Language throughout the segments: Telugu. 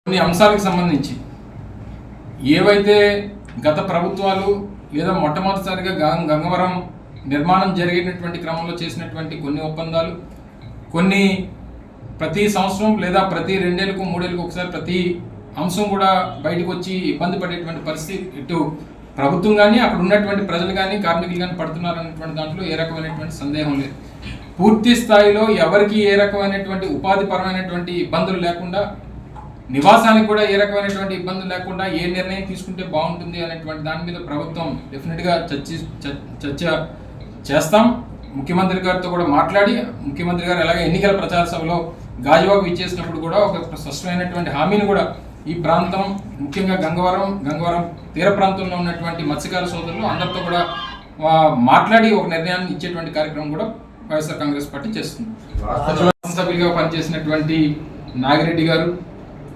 కొన్ని అంశాలకు సంబంధించి ఏవైతే గత ప్రభుత్వాలు లేదా మొట్టమొదటిసారిగా గంగవరం నిర్మాణం జరిగినటువంటి క్రమంలో చేసినటువంటి కొన్ని ఒప్పందాలు, కొన్ని ప్రతి సంవత్సరం లేదా ప్రతి 2 ఏళ్లకు 3 ఏళ్లకు ఒకసారి ప్రతి అంశం కూడా బయటకు వచ్చి ఇబ్బంది పడేటువంటి పరిస్థితి ఇటు ప్రభుత్వం కానీ అక్కడ ఉన్నటువంటి ప్రజలు కానీ కార్మికులు కానీ పడుతున్నారు అనేటువంటి దాంట్లో ఏ రకమైనటువంటి సందేహం లేదు. పూర్తి స్థాయిలో ఎవరికి ఏ రకమైనటువంటి ఉపాధిపరమైనటువంటి ఇబ్బందులు లేకుండా, నివాసానికి కూడా ఏ రకమైనటువంటి ఇబ్బందులు లేకుండా ఏ నిర్ణయం తీసుకుంటే బాగుంటుంది అనేటువంటి దాని మీద ప్రభుత్వం డెఫినెట్గా చర్చ చేస్తాం. ముఖ్యమంత్రి గారితో కూడా మాట్లాడి, ముఖ్యమంత్రి గారు అలాగే ఎన్నికల ప్రచార సభలో గాజువాకు ఇచ్చేసినప్పుడు కూడా ఒక స్పష్టమైనటువంటి హామీని కూడా ఈ ప్రాంతం, ముఖ్యంగా గంగవరం తీర ప్రాంతంలో ఉన్నటువంటి మత్స్యకార సోదరులు అందరితో కూడా మాట్లాడి ఒక నిర్ణయాన్ని ఇచ్చేటువంటి కార్యక్రమం కూడా వైఎస్ఆర్ కాంగ్రెస్ పార్టీ చేస్తుంది. సభ్యులుగా పనిచేసినటువంటి నాగిరెడ్డి గారు,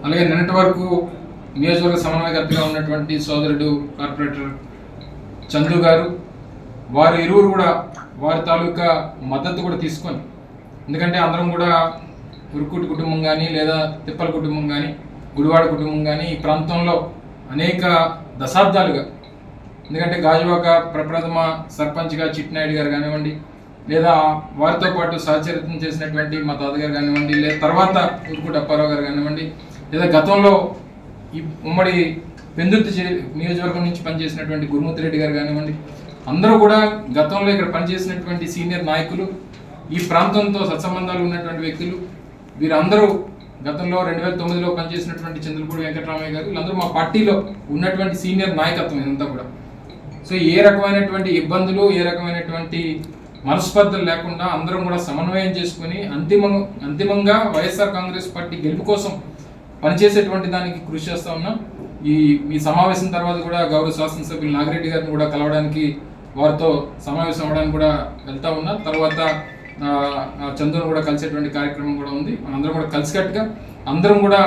అలాగే నిన్నటి వరకు నియోజకవర్గ సమన్వయకర్తగా ఉన్నటువంటి సోదరుడు కార్పొరేటర్ చందు గారు, వారు ఇరువురు కూడా వారి తాలూకా మద్దతు కూడా తీసుకొని, ఎందుకంటే అందరం కూడా ఉరుకుటి కుటుంబం కానీ లేదా తిప్పల కుటుంబం కానీ గుడివాడ కుటుంబం కానీ ఈ ప్రాంతంలో అనేక దశాబ్దాలుగా, ఎందుకంటే గాజువాక ప్రప్రథమ సర్పంచ్గా చిట్నాయుడు గారు కానివ్వండి, లేదా వారితో పాటు సహచరిత్రం చేసినటువంటి మా తాతగారు కానివ్వండి, లేదా తర్వాత ఉరుకుటి అప్పారావు గారు కానివ్వండి, లేదా గతంలో ఈ ఉమ్మడి పెందుర్తి నియోజకవర్గం నుంచి పనిచేసినటువంటి గురుమూర్తి రెడ్డి గారు కానివ్వండి, అందరూ కూడా గతంలో ఇక్కడ పనిచేసినటువంటి సీనియర్ నాయకులు, ఈ ప్రాంతంతో సత్సంబంధాలు ఉన్నటువంటి వ్యక్తులు, వీరందరూ గతంలో 2009లో పనిచేసినటువంటి చంద్రపూడి వెంకటరామయ్య గారు, వీళ్ళందరూ మా పార్టీలో ఉన్నటువంటి సీనియర్ నాయకత్వం ఇదంతా కూడా. సో ఏ రకమైనటువంటి ఇబ్బందులు, ఏ రకమైనటువంటి మనస్పర్ధలు లేకుండా అందరం కూడా సమన్వయం చేసుకుని అంతిమంగా వైఎస్ఆర్ కాంగ్రెస్ పార్టీ గెలుపు కోసం పనిచేసేటువంటి దానికి కృషి చేస్తూ ఉన్నాం. ఈ సమావేశం తర్వాత కూడా గౌరవ శాసనసభ్యులు నాగిరెడ్డి గారిని కూడా కలవడానికి, వారితో సమావేశం అవ్వడానికి కూడా వెళ్తా ఉన్నా. తర్వాత చంద్రుని కూడా కలిసేటువంటి కార్యక్రమం కూడా ఉంది. మనందరం కూడా కలిసికట్టుగా అందరం కూడా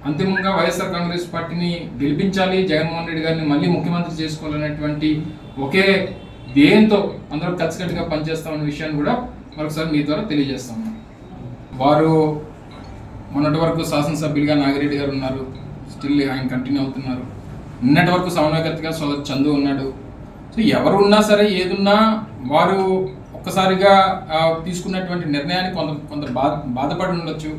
అంతిమంగా వైఎస్ఆర్ కాంగ్రెస్ పార్టీని గెలిపించాలి, జగన్మోహన్ రెడ్డి గారిని మళ్ళీ ముఖ్యమంత్రి చేసుకోవాలనేటువంటి ఒకే ధ్యేయంతో అందరం కలిసికట్టుగా పనిచేస్తామనే విషయాన్ని కూడా మరొకసారి మీ ద్వారా తెలియజేస్తాం. వారు మొన్నటి వరకు శాసనసభ్యులుగా నాగిరెడ్డి గారు ఉన్నారు, స్టిల్ ఆయన కంటిన్యూ అవుతున్నారు. నిన్నటి వరకు సమన్వయకర్తగా సోదరు చందు ఉన్నాడు. సో ఎవరు ఉన్నా సరే, ఏదున్నా వారు ఒక్కసారిగా తీసుకున్నటువంటి నిర్ణయానికి కొంత బాధపడి ఉండొచ్చు,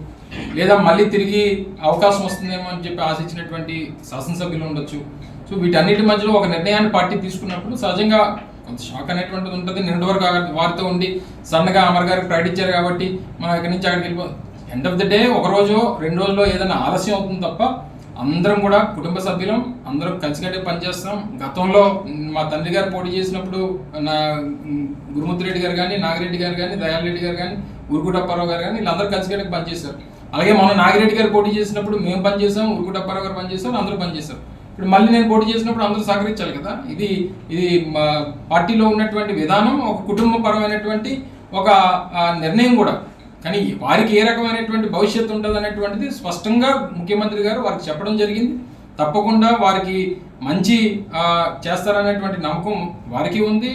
లేదా మళ్ళీ తిరిగి అవకాశం వస్తుందేమో అని చెప్పి ఆశించినటువంటి శాసనసభ్యులు ఉండొచ్చు. సో వీటన్నిటి మధ్యలో ఒక నిర్ణయాన్ని పార్టీ తీసుకున్నప్పుడు సహజంగా కొంత షాక్ అనేటువంటిది ఉంటుంది. నిన్నటి వరకు వారితో ఉండి సన్నగా అమర్ గారికి ప్రకటించారు కాబట్టి మనం ఇక్కడి నుంచి అక్కడికి వెళ్ళిపో, ఎండ్ ఆఫ్ ద డే ఒక రోజు 2 రోజుల్లో ఏదైనా ఆలస్యం అవుతుంది తప్ప అందరం కూడా కుటుంబ సభ్యులం, అందరం కలిసికట్టే పనిచేస్తాం. గతంలో మా తండ్రి గారు పోటీ చేసినప్పుడు నా గురుమూర్తి రెడ్డి గారు కానీ, నాగిరెడ్డి గారు కానీ, దయాల్ రెడ్డి గారు కానీ, ఉరుకుటప్పారావు గారు కానీ, వీళ్ళందరూ కలిసికట్టే పనిచేశారు. అలాగే మనం నాగిరెడ్డి గారు పోటీ చేసినప్పుడు మేము పనిచేసాం, ఉరుకుటప్పారావు గారు పనిచేశారు, అందరూ పనిచేశారు. ఇప్పుడు మళ్ళీ నేను పోటీ చేసినప్పుడు అందరూ సహకరించాలి కదా. ఇది పార్టీలో ఉన్నటువంటి విధానం, ఒక కుటుంబపరమైనటువంటి ఒక నిర్ణయం కూడా. కానీ వారికి ఏ రకమైనటువంటి భవిష్యత్తు ఉంటుంది అనేటువంటిది స్పష్టంగా ముఖ్యమంత్రి గారు వారికి చెప్పడం జరిగింది. తప్పకుండా వారికి మంచి చేస్తారనేటువంటి నమ్మకం వారికి ఉంది.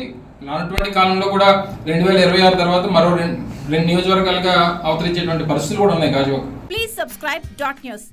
రానటువంటి కాలంలో కూడా 2026 తర్వాత మరో 2 నియోజకవర్గాలుగా అవతరించేటువంటి పరిస్థితులు కూడా ఉన్నాయి గాజువాక. Please subscribe .news.